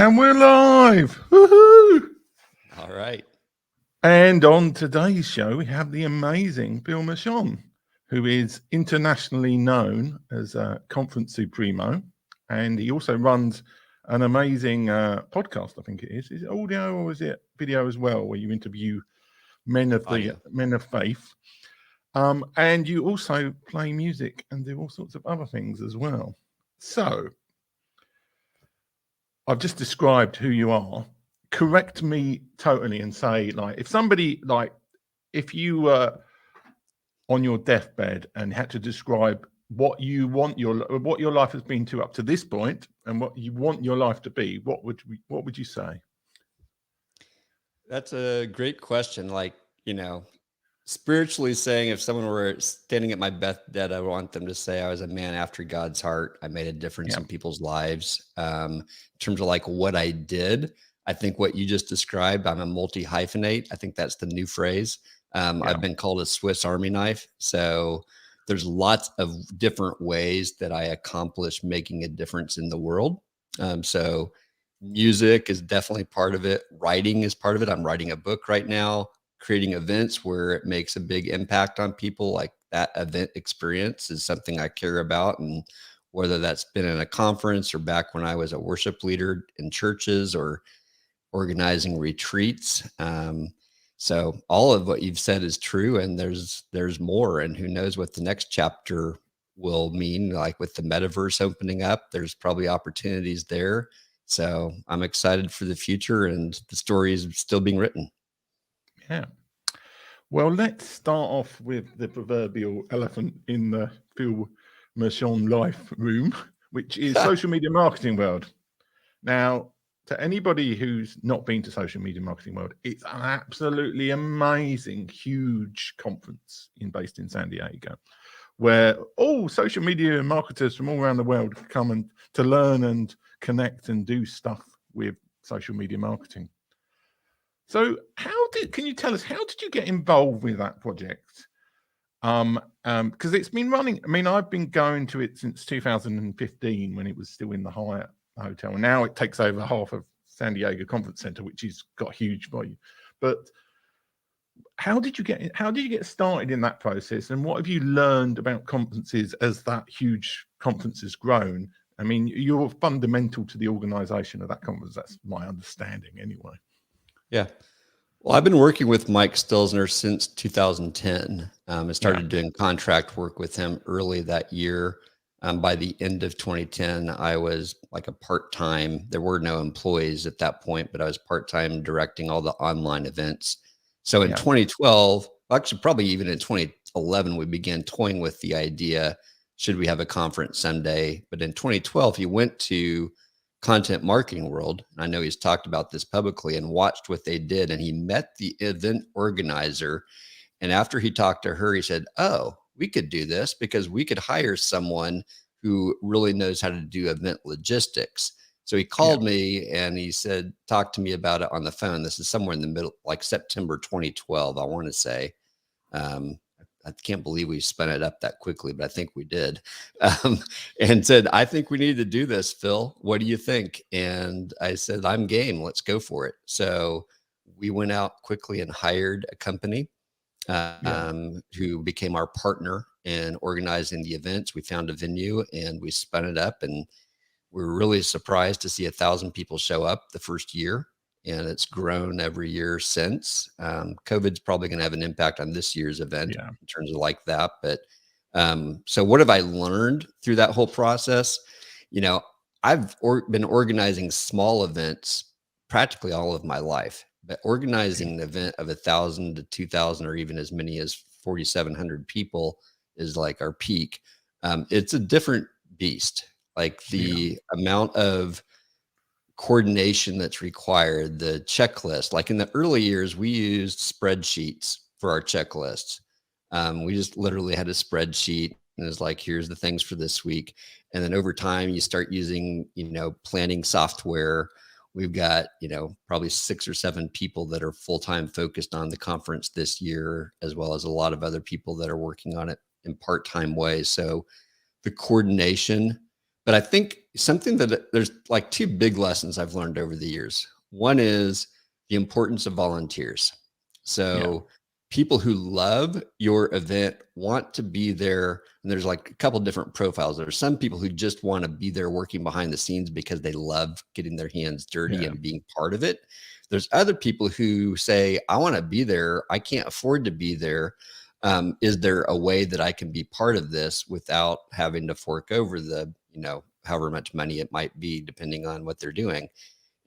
And we're live. Woohoo! All right. And on today's show, we have the amazing Bill Mershon, who is internationally known as a conference supremo. And he also runs an amazing podcast, I think it is. Is it audio or is it video as well, where you interview men of faith? And you also play music and do all sorts of other things as well. So I've just described who you are. Correct me totally and say, like, if you were on your deathbed and had to describe what you want what your life has been to up to this point and what you want your life to be, what would you say? That's a great question. Like, spiritually saying, if someone were standing at my deathbed, I want them to say I was a man after God's heart. I made a difference in people's lives. In terms of like what I did, I think what you just described, I'm a multi-hyphenate. I think that's the new phrase. I've been called a Swiss Army knife. So there's lots of different ways that I accomplish making a difference in the world. So music is definitely part of it. Writing is part of it. I'm writing a book right now, creating events where it makes a big impact on people. Like that event experience is something I care about. And whether that's been in a conference or back when I was a worship leader in churches or organizing retreats. So all of what you've said is true, and there's more, and who knows what the next chapter will mean. Like with the metaverse opening up, there's probably opportunities there. So I'm excited for the future, and the story is still being written. Yeah. Well, let's start off with the proverbial elephant in the Phil Mershon life room, which is social media marketing world. Now, to anybody who's not been to social media marketing world, it's an absolutely amazing, huge conference based in San Diego, where all social media marketers from all around the world come and to learn and connect and do stuff with social media marketing. So can you tell us, how did you get involved with that project? Because it's been running, I mean, I've been going to it since 2015 when it was still in the Hyatt Hotel. And now it takes over half of San Diego Conference Center, which has got huge volume. But how did you get started in that process? And what have you learned about conferences as that huge conference has grown? I mean, you're fundamental to the organization of that conference. That's my understanding anyway. Yeah. Well, I've been working with Mike Stilzner since 2010. I started doing contract work with him early that year. By the end of 2010, I was like a part-time. There were no employees at that point, but I was part-time directing all the online events. So in 2012, actually probably even in 2011, we began toying with the idea, should we have a conference someday? But in 2012, he went to Content Marketing World, and I know he's talked about this publicly, and watched what they did. And he met the event organizer. And after he talked to her, he said, oh, we could do this because we could hire someone who really knows how to do event logistics. So he called me and he said, talk to me about it on the phone. This is somewhere in the middle, like September 2012, I want to say. I can't believe we spun it up that quickly, but I think we did. And said, I think we need to do this, Phil. What do you think? And I said, I'm game. Let's go for it. So we went out quickly and hired a company who became our partner in organizing the events. We found a venue and we spun it up, and we were really surprised to see 1,000 people show up the first year. And it's grown every year since. COVID's probably going to have an impact on this year's event in terms of like that. But so what have I learned through that whole process? I've been organizing small events practically all of my life, but organizing an event of 1,000 to 2,000 or even as many as 4,700 people is like our peak. It's a different beast. Like the amount of coordination that's required, the checklist. Like in the early years, we used spreadsheets for our checklists. We just literally had a spreadsheet and it was like, here's the things for this week. And then over time, you start using, planning software. We've got, probably 6 or 7 people that are full-time focused on the conference this year, as well as a lot of other people that are working on it in part-time ways. So the coordination But I think something that there's like two big lessons I've learned over the years. One is the importance of volunteers. So people who love your event want to be there. And there's like a couple different profiles. There are some people who just want to be there working behind the scenes because they love getting their hands dirty and being part of it. There's other people who say, I want to be there. I can't afford to be there. Is there a way that I can be part of this without having to fork over the, however much money it might be, depending on what they're doing?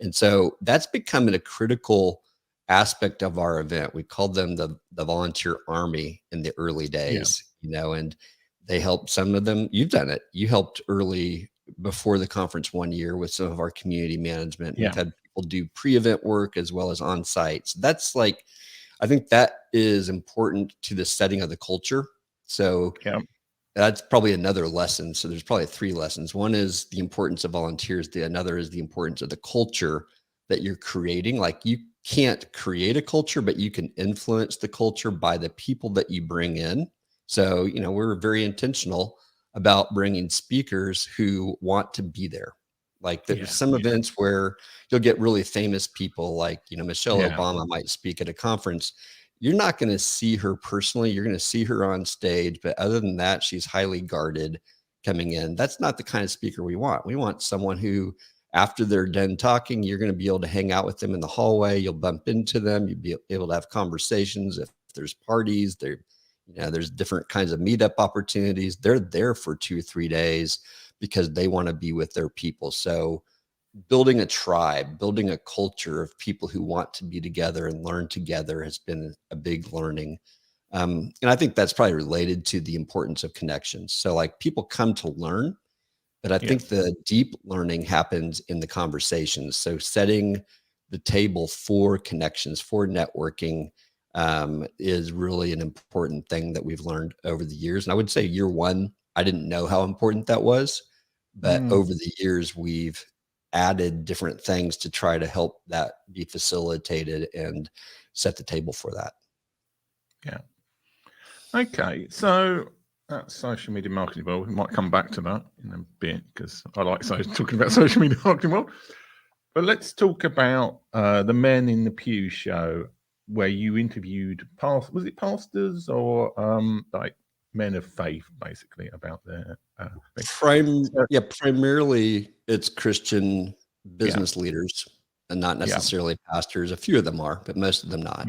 And so that's becoming a critical aspect of our event. We called them the volunteer army in the early days, and they helped some of them. You've done it. You helped early before the conference one year with some of our community management. We've had people do pre-event work as well as on-site. So that's like, I think that is important to the setting of the culture. So that's probably another lesson. So there's probably three lessons. One is the importance of volunteers. Another is the importance of the culture that you're creating. Like, you can't create a culture, but you can influence the culture by the people that you bring in. So, we're very intentional about bringing speakers who want to be there. Like, there's some events where you'll get really famous people like, Michelle Obama might speak at a conference. You're not going to see her personally. You're going to see her on stage. But other than that, she's highly guarded coming in. That's not the kind of speaker we want. We want someone who, after they're done talking, you're going to be able to hang out with them in the hallway. You'll bump into them. You'll be able to have conversations. If there's parties, there's different kinds of meetup opportunities. They're there for 2 or 3 days because they want to be with their people. So building a tribe, building a culture of people who want to be together and learn together has been a big learning. And I think that's probably related to the importance of connections. So like, people come to learn, but I think the deep learning happens in the conversations. So setting the table for connections, for networking, is really an important thing that we've learned over the years. And I would say year one, I didn't know how important that was, but over the years, we've added different things to try to help that be facilitated and set the table for that. Okay, so that's social media marketing world. We might come back to that in a bit because I like talking about social media marketing world. But let's talk about the Men in the Pew show, where you interviewed was it pastors or like men of faith, basically, about their primarily it's Christian business leaders and not necessarily pastors. A few of them are, but most of them not.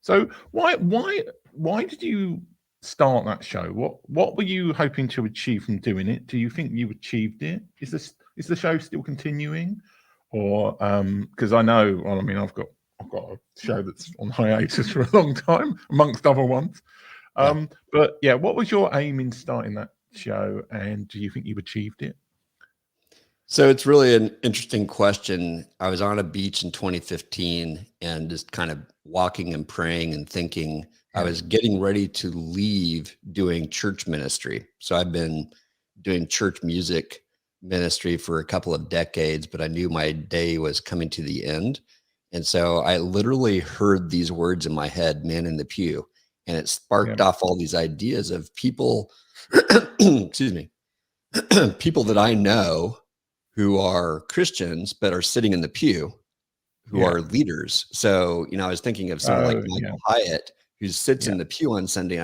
So why did you start that show? What were you hoping to achieve from doing it? Do you think you achieved it? Is the show still continuing? Or because I know, well, I mean, I've got a show that's on hiatus for a long time, amongst other ones. But what was your aim in starting that show, and do you think you've achieved it? So it's really an interesting question. I was on a beach in 2015 and just kind of walking and praying and thinking. I was getting ready to leave doing church ministry. So I've been doing church music ministry for a couple of decades, but I knew my day was coming to the end. And so I literally heard these words in my head, "Man in the Pew," and it sparked off all these ideas of people, excuse me, people that I know who are Christians, but are sitting in the pew, who are leaders. So, I was thinking of someone like Michael Hyatt, who sits in the pew on Sunday. And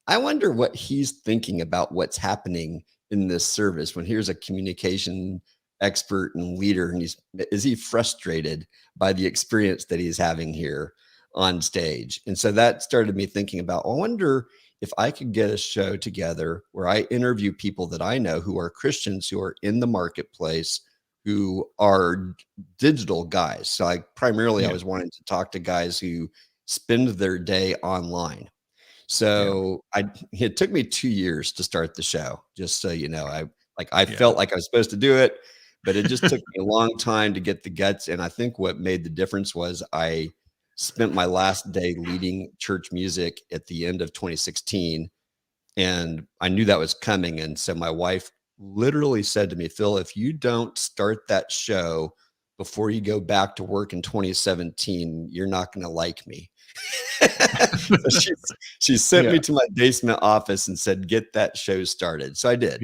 I wonder what he's thinking about what's happening in this service when here's a communication expert and leader, and is he frustrated by the experience that he's having here on stage? And so that started me thinking about, I wonder if I could get a show together where I interview people that I know who are Christians, who are in the marketplace, who are digital guys. So I was wanting to talk to guys who spend their day online. So it took me 2 years to start the show, just so you know. I felt like I was supposed to do it, but it just took me a long time to get the guts. And I think what made the difference was I spent my last day leading church music at the end of 2016, and I knew that was coming. And so my wife literally said to me, "Phil, if you don't start that show before you go back to work in 2017, you're not going to like me." So she sent me to my basement office and said, "Get that show started." So I did.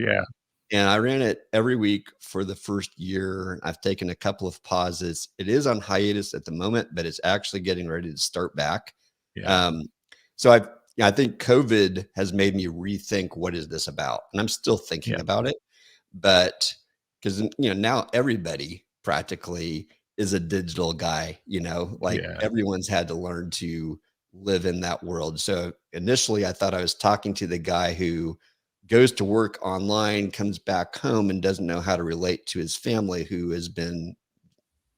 And I ran it every week for the first year. I've taken a couple of pauses. It is on hiatus at the moment, but it's actually getting ready to start back. Yeah. Um, so I think COVID has made me rethink what is this about, and I'm still thinking Yeah. about it. But because now everybody practically is a digital guy. Like Yeah. everyone's had to learn to live in that world. So initially, I thought I was talking to the guy who goes to work online, comes back home, and doesn't know how to relate to his family, who has been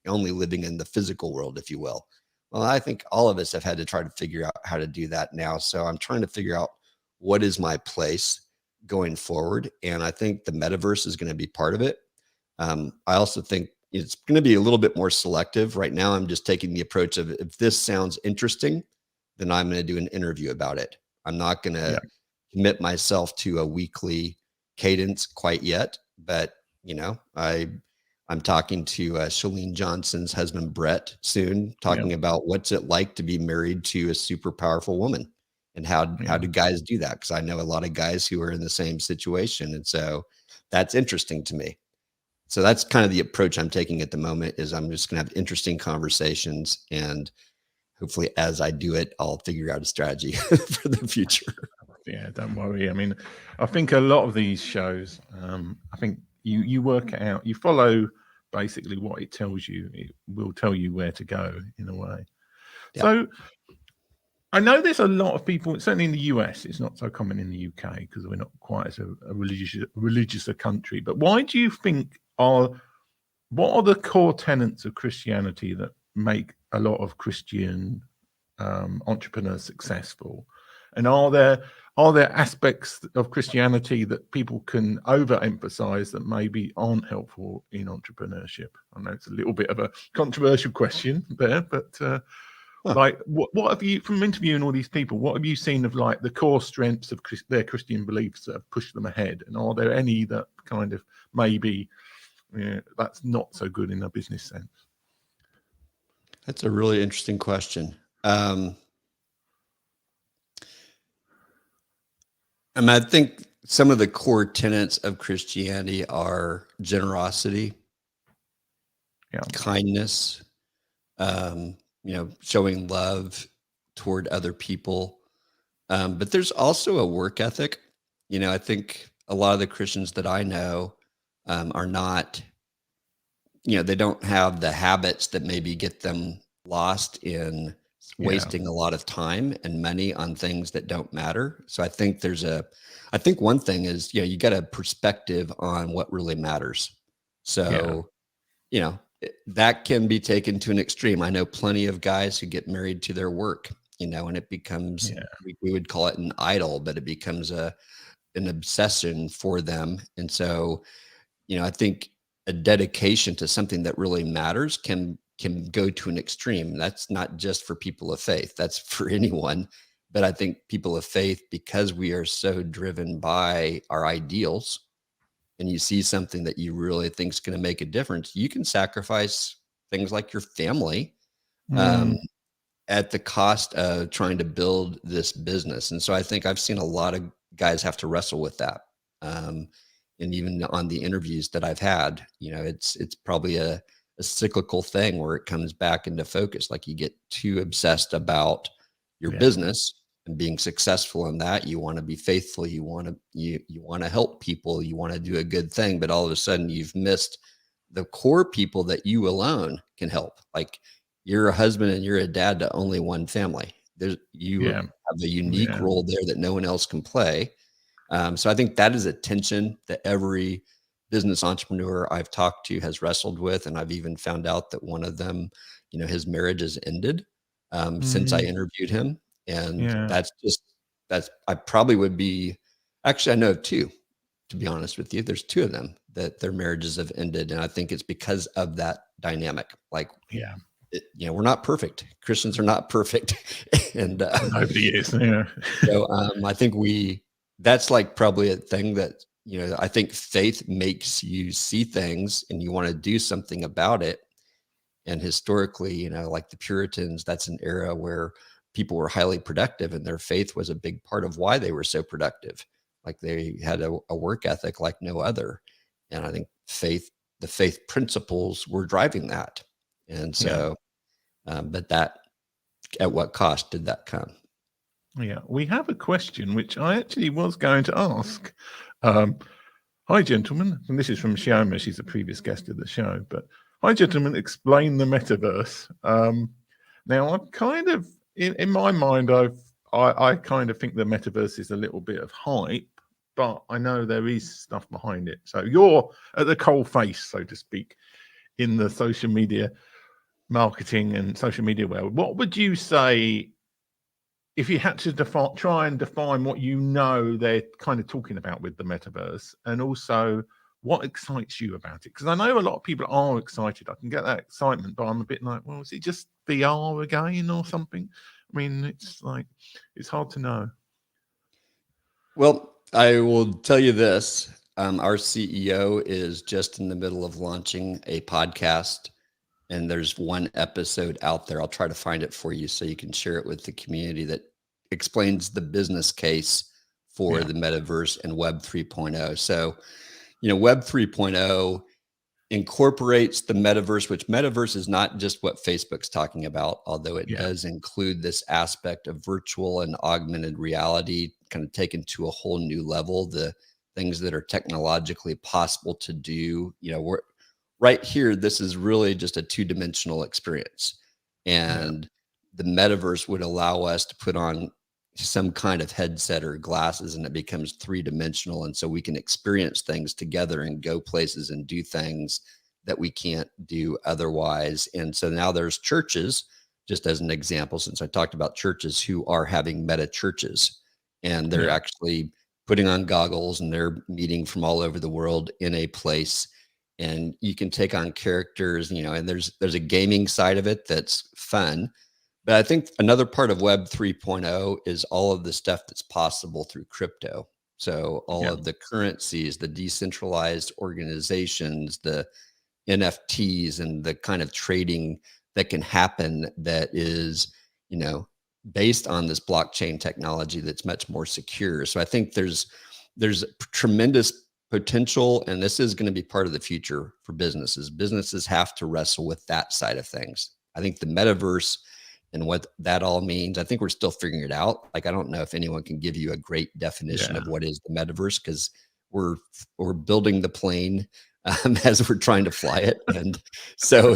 only living in the physical world, if you will. Well, I think all of us have had to try to figure out how to do that now. So I'm trying to figure out what is my place going forward. And I think the metaverse is going to be part of it. I also think it's going to be a little bit more selective. Right now, I'm just taking the approach of if this sounds interesting, then I'm going to do an interview about it. I'm not going Yeah. to commit myself to a weekly cadence quite yet, but I'm talking to Shalene Johnson's husband Brett soon, Yeah. talking about what's it like to be married to a super powerful woman, and how Yeah. do guys do that? Because I know a lot of guys who are in the same situation, and so that's interesting to me. So that's kind of the approach I'm taking at the moment. Is I'm just going to have interesting conversations, and hopefully, as I do it, I'll figure out a strategy for the future. Yeah, don't worry. I mean, I think a lot of these shows, I think you work it out, you follow basically what it tells you. It will tell you where to go in a way. Yeah. So I know there's a lot of people, certainly in the US, it's not so common in the UK because we're not quite as a religious a country. But why do you think what are the core tenets of Christianity that make a lot of Christian entrepreneurs successful? And are there aspects of Christianity that people can overemphasize that maybe aren't helpful in entrepreneurship? I know it's a little bit of a controversial question there, but like, what have you, from interviewing all these people, what have you seen of like the core strengths of their Christian beliefs that have pushed them ahead? And are there any that kind of maybe that's not so good in a business sense? That's a really interesting question. I think some of the core tenets of Christianity are generosity, Yeah. kindness, showing love toward other people. But there's also a work ethic. I think a lot of the Christians that I know are not, they don't have the habits that maybe get them lost in Yeah. wasting a lot of time and money on things that don't matter. So I think I think one thing is, you got a perspective on what really matters. So, that can be taken to an extreme. I know plenty of guys who get married to their work, and it becomes, Yeah. we would call it an idol, but it becomes an obsession for them. And so, I think a dedication to something that really matters can go to an extreme. That's not just for people of faith, that's for anyone. But I think people of faith, because we are so driven by our ideals, and you see something that you really think is going to make a difference, you can sacrifice things like your family um, at the cost of trying to build this business. And so I think I've seen a lot of guys have to wrestle with that. And even on the interviews that I've had, it's probably a cyclical thing where it comes back into focus. Like you get too obsessed about your Yeah. business and being successful in that. You want to be faithful. You want to help people. You want to do a good thing, but all of a sudden you've missed the core people that you alone can help. Like you're a husband and you're a dad to only one family. You Yeah. have a unique Yeah. role there that no one else can play. So I think that is a tension that every business entrepreneur I've talked to has wrestled with. And I've even found out that one of them, his marriage has ended since I interviewed him. And Yeah. I probably would be, actually, I know of two, to be honest with you. There's two of them that their marriages have ended. And I think it's because of that dynamic. Like, Yeah. we're not perfect. Christians are not perfect. And Nobody is. Yeah. so I think that's like probably a thing that, I think faith makes you see things and you want to do something about it. And historically, like the Puritans, that's an era where people were highly productive and their faith was a big part of why they were so productive. Like they had a work ethic like no other. And I think the faith principles were driving that. And so, but that, at what cost did that come? Yeah, we have a question which I actually was going to ask. Hi, gentlemen. And this is from Shioma. She's a previous guest of the show. But hi, gentlemen. Explain the metaverse. Now, I'm kind of in my mind, I kind of think the metaverse is a little bit of hype, but I know there is stuff behind it. So you're at the coal face, so to speak, in the social media marketing and social media world. What would you say if you had to try and define what you know they're kind of talking about with the metaverse, and also what excites you about it? Because I know a lot of people are excited. I can get that excitement, but I'm a bit like, well, is it just VR again or something? I mean, it's like, it's hard to know. Well, I will tell you this. Our CEO is just in the middle of launching a podcast, and there's one episode out there. I'll try to find it for you so you can share it with the community that explains the business case for the metaverse and Web 3.0. So, Web 3.0 incorporates the metaverse, which metaverse is not just what Facebook's talking about, although it does include this aspect of virtual and augmented reality, kind of taken to a whole new level, the things that are technologically possible to do. We're right here. This is really just a two-dimensional experience. And the metaverse would allow us to put on some kind of headset or glasses, and it becomes three-dimensional. And so we can experience things together and go places and do things that we can't do otherwise. And so now there's churches, just as an example, since I talked about churches, who are having meta churches, and they're actually putting on goggles and they're meeting from all over the world in a place. And you can take on characters, and there's a gaming side of it that's fun. But I think another part of Web 3.0 is all of the stuff that's possible through crypto. So all of the currencies, the decentralized organizations, the NFTs, and the kind of trading that can happen that is, based on this blockchain technology that's much more secure. So I think there's tremendous potential, and this is going to be part of the future for businesses. Businesses have to wrestle with that side of things. I think the metaverse and what that all means, I think we're still figuring it out. Like, I don't know if anyone can give you a great definition of what is the metaverse, because we're building the plane as we're trying to fly it. And so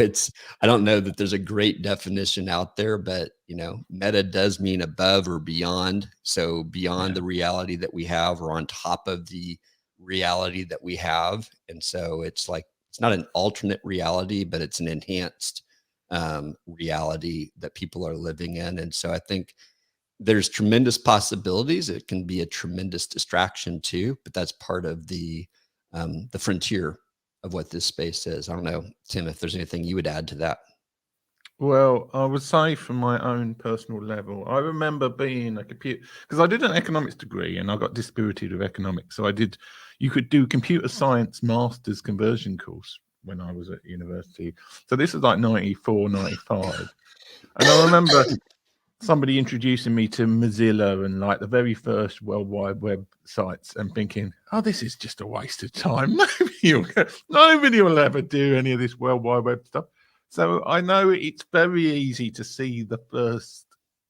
I don't know that there's a great definition out there, but meta does mean above or beyond. So beyond the reality that we have, or on top of the reality that we have. And so it's like, it's not an alternate reality, but it's an enhanced reality that people are living in. And so I think there's tremendous possibilities. It can be a tremendous distraction too, but that's part of the frontier of what this space is. I don't know, Tim, if there's anything you would add to that. Well, I would say from my own personal level, I remember being a computer, because I did an economics degree and I got dispirited with economics. So you could do computer science master's conversion course when I was at university. So this was like 94, 95. And I remember somebody introducing me to Mozilla and like the very first World Wide Web sites, and thinking, oh, this is just a waste of time. Nobody will ever do any of this World Wide Web stuff. So I know it's very easy to see the first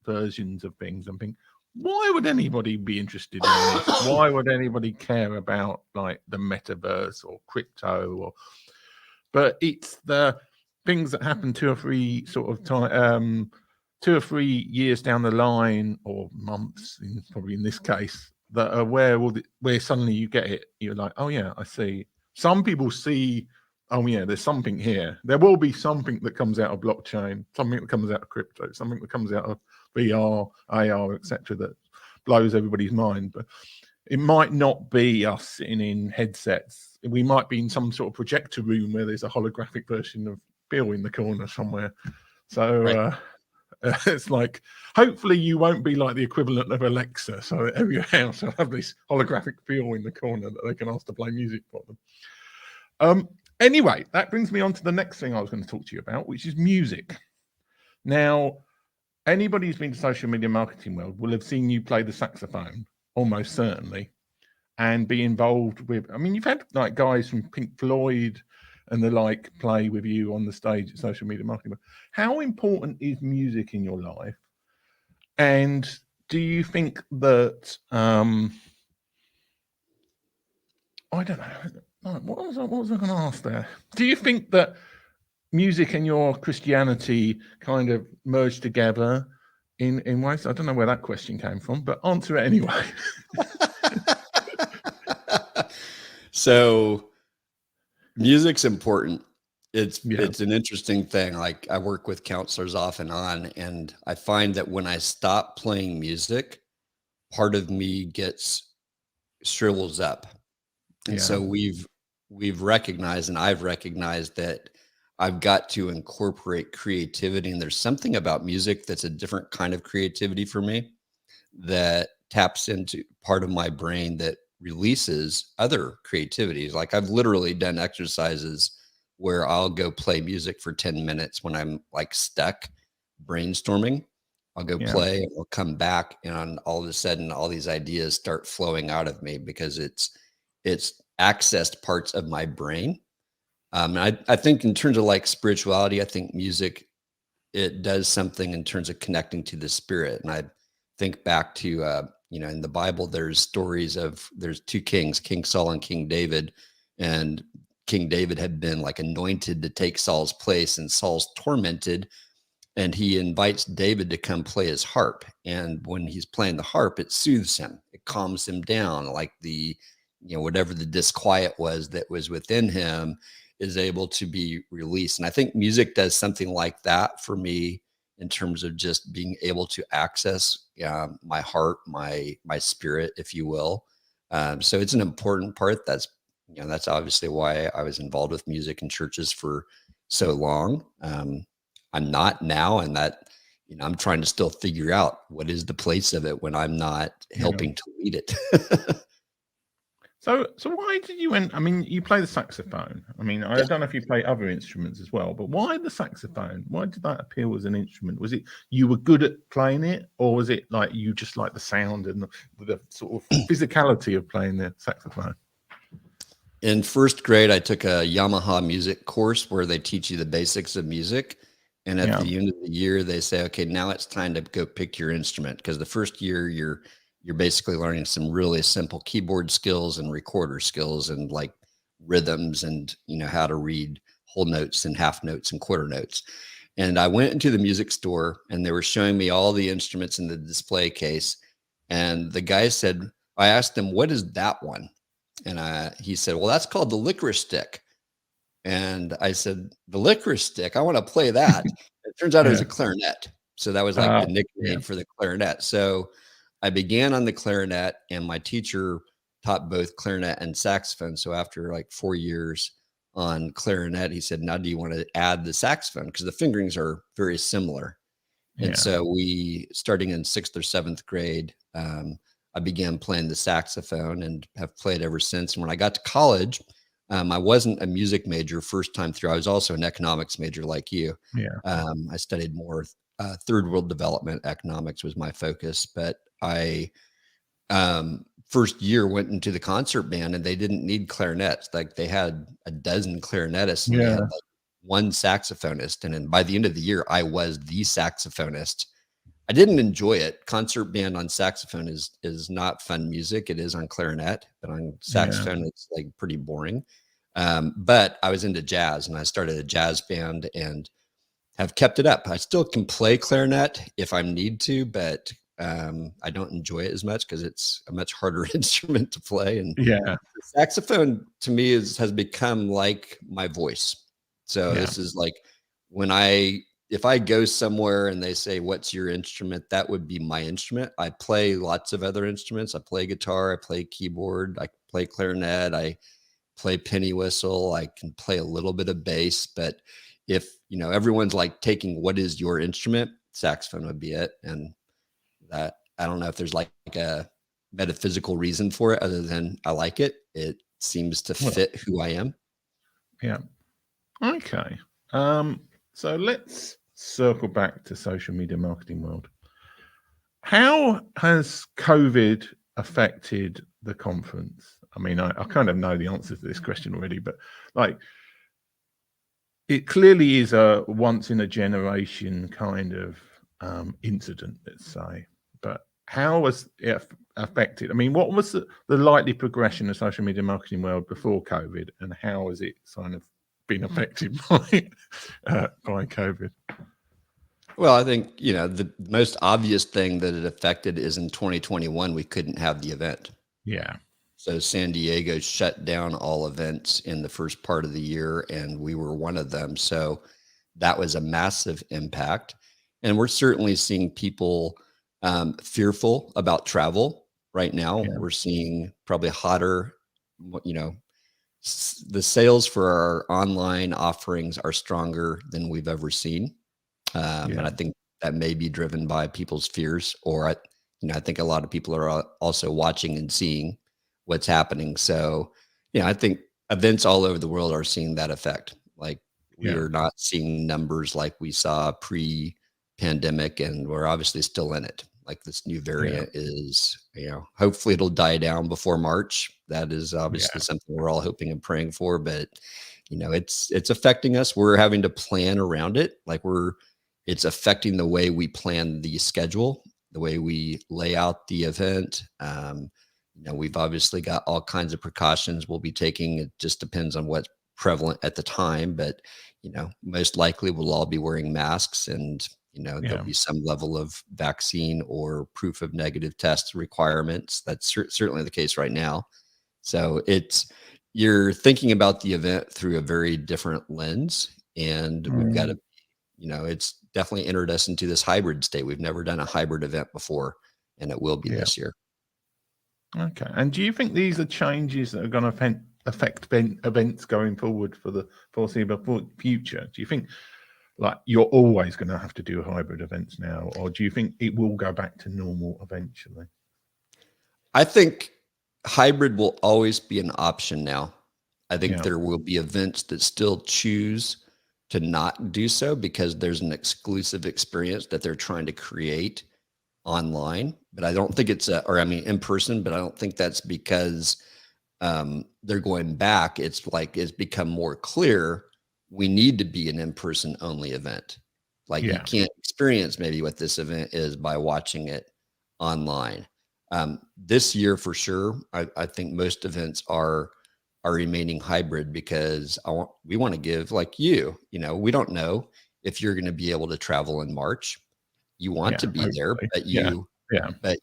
versions of things and think, why would anybody be interested in this? Why would anybody care about like the metaverse or crypto? But it's the things that happen 2 or 3 sort of time, 2 or 3 years down the line, or months, probably in this case, that are where suddenly you get it. You're like, oh yeah, I see. Some people see, oh yeah, there's something here. There will be something that comes out of blockchain, something that comes out of crypto, something that comes out of VR, AR, etc., that blows everybody's mind. But it might not be us sitting in headsets. We might be in some sort of projector room where there's a holographic version of Bill in the corner somewhere. So it's like, hopefully you won't be like the equivalent of Alexa, so that every house will have this holographic Bill in the corner that they can ask to play music for them. Anyway, that brings me on to the next thing I was going to talk to you about, which is music. Now, anybody who's been to social media marketing world will have seen you play the saxophone, almost certainly. and be involved with, I mean, you've had like guys from Pink Floyd and the like play with you on the stage at Social Media Marketing. How important is music in your life? And do you think that, I don't know, what was I going to ask there? Do you think that music and your Christianity kind of merge together in ways? I don't know where that question came from, but answer it anyway. So music's important. It's an interesting thing. Like, I work with counselors off and on, and I find that when I stop playing music, part of me shrivels up. And so we've recognized, and I've recognized, that I've got to incorporate creativity. And there's something about music that's a different kind of creativity for me, that taps into part of my brain that releases other creativities. Like, I've literally done exercises where I'll go play music for 10 minutes when I'm like stuck brainstorming. I'll go play, and I'll come back, and all of a sudden all these ideas start flowing out of me because it's accessed parts of my brain. And I think in terms of like spirituality, I think music, it does something in terms of connecting to the spirit. And I think back to, in the Bible, there's stories there's two kings, King Saul and King David. And King David had been like anointed to take Saul's place, and Saul's tormented. And he invites David to come play his harp. And when he's playing the harp, it soothes him. It calms him down. Like whatever the disquiet was that was within him is able to be released. And I think music does something like that for me, in terms of just being able to access my heart, my spirit, if you will. So it's an important part. That's obviously why I was involved with music in churches for so long. I'm not now, and that, I'm trying to still figure out what is the place of it when I'm not helping to lead it. So why did you I mean, you play the saxophone. I mean, I don't know if you play other instruments as well, but why the saxophone? Why did that appeal as an instrument? Was it you were good at playing it, or was it like you just like the sound and the sort of physicality of playing the saxophone? In first grade, I took a Yamaha music course where they teach you the basics of music. And at the end of the year, they say, okay, now it's time to go pick your instrument. Because the first year you're basically learning some really simple keyboard skills and recorder skills, and like rhythms, and how to read whole notes and half notes and quarter notes. And I went into the music store, and they were showing me all the instruments in the display case. And the guy said, I asked him, what is that one? And he said, well, that's called the licorice stick. And I said, the licorice stick, I want to play that. It turns out it was a clarinet. So that was like the nickname for the clarinet. So I began on the clarinet, and my teacher taught both clarinet and saxophone. So after like 4 years on clarinet, he said, now do you want to add the saxophone? Because the fingerings are very similar. And so starting in 6th or 7th grade, I began playing the saxophone, and have played ever since. And when I got to college, I wasn't a music major first time through. I was also an economics major like you. I studied more third world development. Economics was my focus. But I first year went into the concert band, and they didn't need clarinets. Like, they had a dozen clarinetists, and they had like one saxophonist. And then by the end of the year, I was the saxophonist. I didn't enjoy it. Concert band on saxophone is not fun music. It is on clarinet, but on saxophone, it's like pretty boring. But I was into jazz, and I started a jazz band and have kept it up. I still can play clarinet if I need to, but I don't enjoy it as much because it's a much harder instrument to play. And the saxophone to me has become like my voice. So this is like if I go somewhere and they say, what's your instrument? That would be my instrument. I play lots of other instruments. I play guitar, I play keyboard, I play clarinet, I play penny whistle, I can play a little bit of bass. But if, everyone's like taking what is your instrument, saxophone would be it. And that, I don't know if there's like a metaphysical reason for it other than I like it. It seems to fit who I am. Yeah. Okay. So let's circle back to social media marketing world. How has COVID affected the conference? I mean, I kind of know the answer to this question already, but like, it clearly is a once in a generation kind of incident, let's say. But how was it affected? I mean, what was the likely progression of social media marketing world before COVID, and how has it kind of been affected by COVID? Well, I think, the most obvious thing that it affected is in 2021, we couldn't have the event. Yeah. So San Diego shut down all events in the first part of the year, and we were one of them. So that was a massive impact. And we're certainly seeing people fearful about travel right now. Yeah. We're seeing probably hotter, the sales for our online offerings are stronger than we've ever seen. And I think that may be driven by people's fears, or I think a lot of people are also watching and seeing what's happening. So, I think events all over the world are seeing that effect. Like, we are not seeing numbers like we saw pre-pandemic, and we're obviously still in it. Like, this new variant is, hopefully it'll die down before March. That is obviously something we're all hoping and praying for, but it's affecting us. We're having to plan around it. Like, it's affecting the way we plan the schedule, the way we lay out the event. We've obviously got all kinds of precautions we'll be taking. It just depends on what's prevalent at the time, but most likely we'll all be wearing masks, and there'll be some level of vaccine or proof of negative test requirements. That's certainly the case right now. So you're thinking about the event through a very different lens, and we've got to, it's definitely entered us into this hybrid state. We've never done a hybrid event before, and it will be this year. Okay. And do you think these are changes that are going to affect events going forward for the foreseeable future? Do you think like you're always going to have to do hybrid events now, or do you think it will go back to normal eventually? I think hybrid will always be an option now. I think there will be events that still choose to not do so because there's an exclusive experience that they're trying to create online. But I don't think it's in person, but I don't think that's because they're going back. It's like it's become more clear we need to be an in-person only event. Like, you can't experience maybe what this event is by watching it online. This year, for sure, I think most events are remaining hybrid because we want to give, like, we don't know if you're going to be able to travel in March. You want to be there, but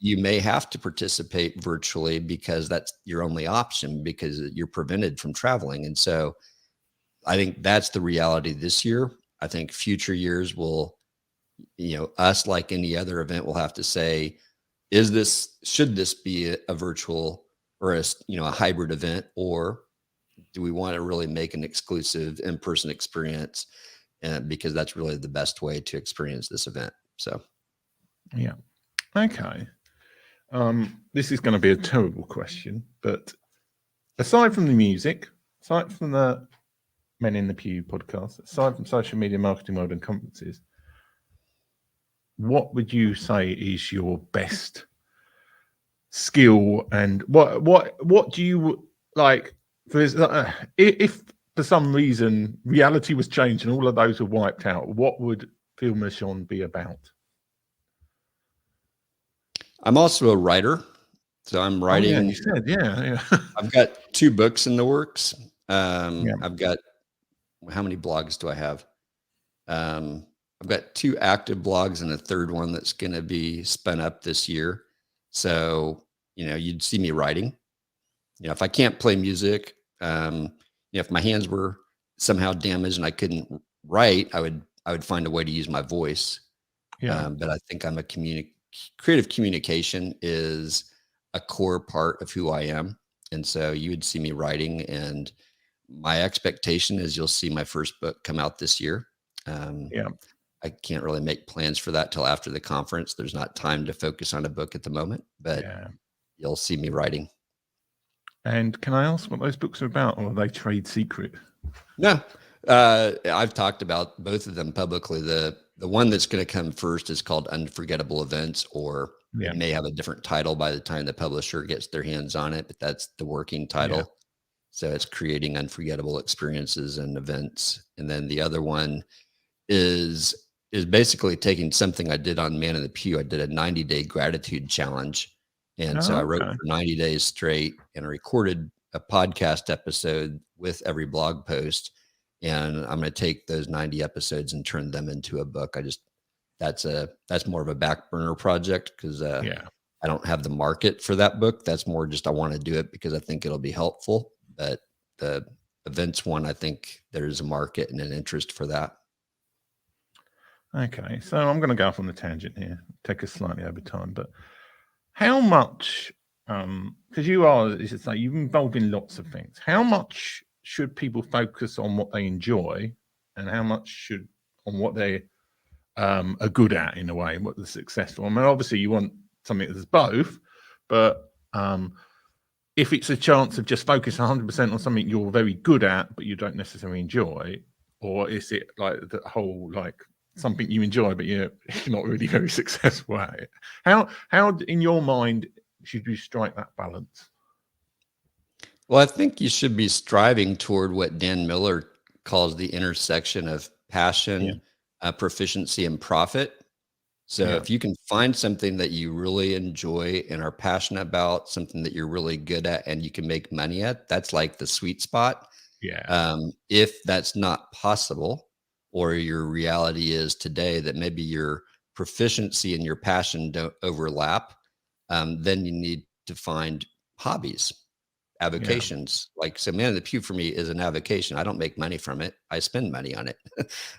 you may have to participate virtually because that's your only option because you're prevented from traveling. And so I think that's the reality this year. I think future years will, us, like any other event, will have to say, should this be a virtual or a hybrid event, or do we want to really make an exclusive in-person experience? Because that's really the best way to experience this event. So, okay. This is going to be a terrible question, but aside from the music, aside from the Men in the Pew podcast, aside from social media marketing world and conferences, what would you say is your best skill, and what do you like? If for some reason reality was changed and all of those were wiped out, what would Phil Mershon be about? I'm also a writer, so I'm writing. Oh, yeah, you said, I've got 2 books in the works. I've got, how many blogs do I have? I've got 2 active blogs and a third one that's going to be spun up this year. So, you'd see me writing. If I can't play music, if my hands were somehow damaged and I couldn't write, I would find a way to use my voice. But I think creative communication is a core part of who I am. And so you would see me writing, and my expectation is you'll see my first book come out this year. I can't really make plans for that till after the conference. There's not time to focus on a book at the moment, but you'll see me writing. And can I ask what those books are about, or are they trade secret? No, I've talked about both of them publicly. The one that's going to come first is called Unforgettable Events, or Yeah. It may have a different title by the time the publisher gets their hands on it, but that's the working title. Yeah. So it's creating unforgettable experiences and events. And then the other one is basically taking something I did on Man in the Pew. I did a 90-day gratitude challenge. And so I wrote Okay. for 90 days straight and I recorded a podcast episode with every blog post. And I'm going to take those 90 episodes and turn them into a book. That's more of a back burner project because Yeah. I don't have the market for that book. That's more just I want to do it because I think it'll be helpful. But the events one, I think there's a market and an interest for that. Okay. So I'm going to go off on the tangent here, take us slightly over time, but how much, because you are, as you say, you're involved in lots of things. How much should people focus on what they enjoy and how much should on what they are good at in a way, what they're successful? I mean, obviously you want something that's both, but if it's a chance of just focus 100% on something you're very good at, but you don't necessarily enjoy, or is it like the whole, like something you enjoy, but you're not really very successful at it? How in your mind should you strike that balance? Well, I think you should be striving toward what Dan Miller calls the intersection of passion, proficiency, and profit. So if you can find something that you really enjoy and are passionate about, something that you're really good at and you can make money at, that's like the sweet spot. If that's not possible, or your reality is today that maybe your proficiency and your passion don't overlap, then you need to find hobbies, avocations. Like, so Man in the Pew for me is an avocation. I don't make money from it. I spend money on it.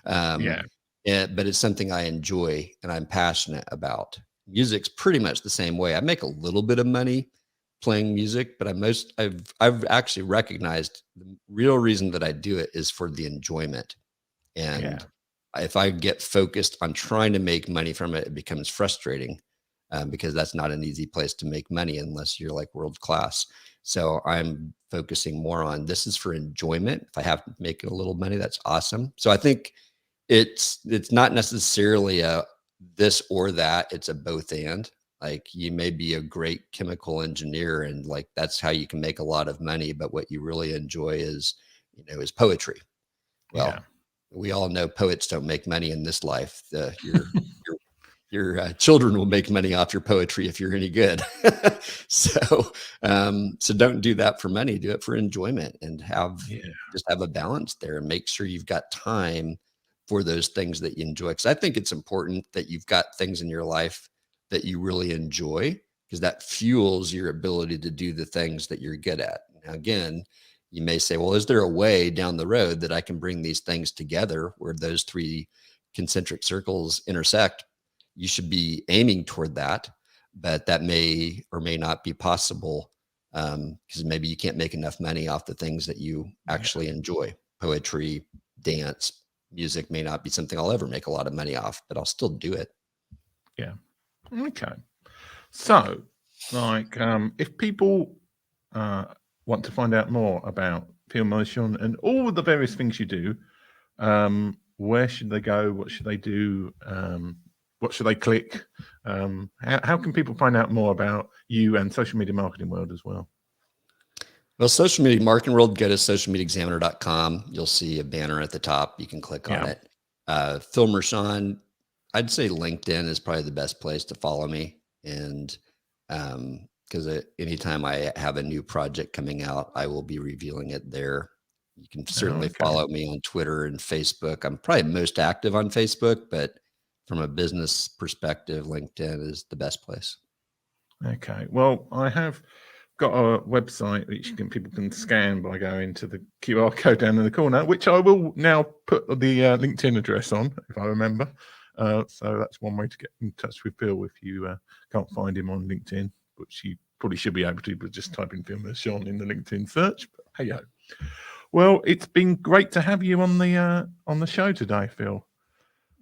But it's something I enjoy and I'm passionate about. Music's pretty much the same way. I make a little bit of money playing music, but I've actually recognized the real reason that I do it is for the enjoyment. And if I get focused on trying to make money from it, it becomes frustrating because that's not an easy place to make money unless you're like world class. So I'm focusing more on this is for enjoyment. If I have to make a little money, that's awesome. So I think it's not necessarily a this or that. It's a both and. Like, you may be a great chemical engineer and like that's how you can make a lot of money, but what you really enjoy is poetry. Well, we all know poets don't make money in this life. Your children will make money off your poetry if you're any good. So don't do that for money. Do it for enjoyment and just have a balance there and make sure you've got time for those things that you enjoy. Because I think it's important that you've got things in your life that you really enjoy, because that fuels your ability to do the things that you're good at. Now, again, you may say, well, is there a way down the road that I can bring these things together where those three concentric circles intersect? You should be aiming toward that, but that may or may not be possible because maybe you can't make enough money off the things that you actually enjoy. Poetry, dance, music may not be something I'll ever make a lot of money off, but I'll still do it. Yeah. Okay. So, like, if people want to find out more about Phil Mershon and all the various things you do, where should they go? What should they do? What should they click? How can people find out more about you and social media marketing world as well? Well, social media marketing world, go to socialmediaexaminer.com. You'll see a banner at the top. You can click on it. Phil Mershon, I'd say LinkedIn is probably the best place to follow me. And because anytime I have a new project coming out, I will be revealing it there. You can certainly follow me on Twitter and Facebook. I'm probably most active on Facebook, but from a business perspective, LinkedIn is the best place. Okay. Well, I have got a website which people can scan by going to the QR code down in the corner, which I will now put the LinkedIn address on if I remember. So that's one way to get in touch with Phil if you can't find him on LinkedIn, which you probably should be able to, but just type in Phil Mershon in the LinkedIn search. But hey ho. Well, it's been great to have you on the show today, Phil.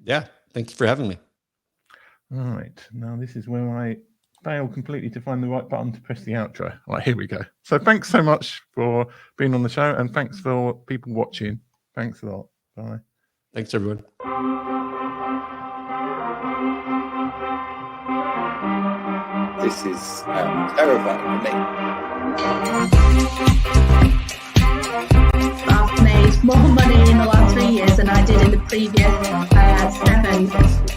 Yeah, thank you for having me. All right, now this is where I fail completely to find the right button to press the outro. Right, here we go. So thanks so much for being on the show, and thanks for people watching. Thanks a lot. Bye. Thanks, everyone. this is terrifying for me. I've made more money in the last 3 years than I did in the previous 7.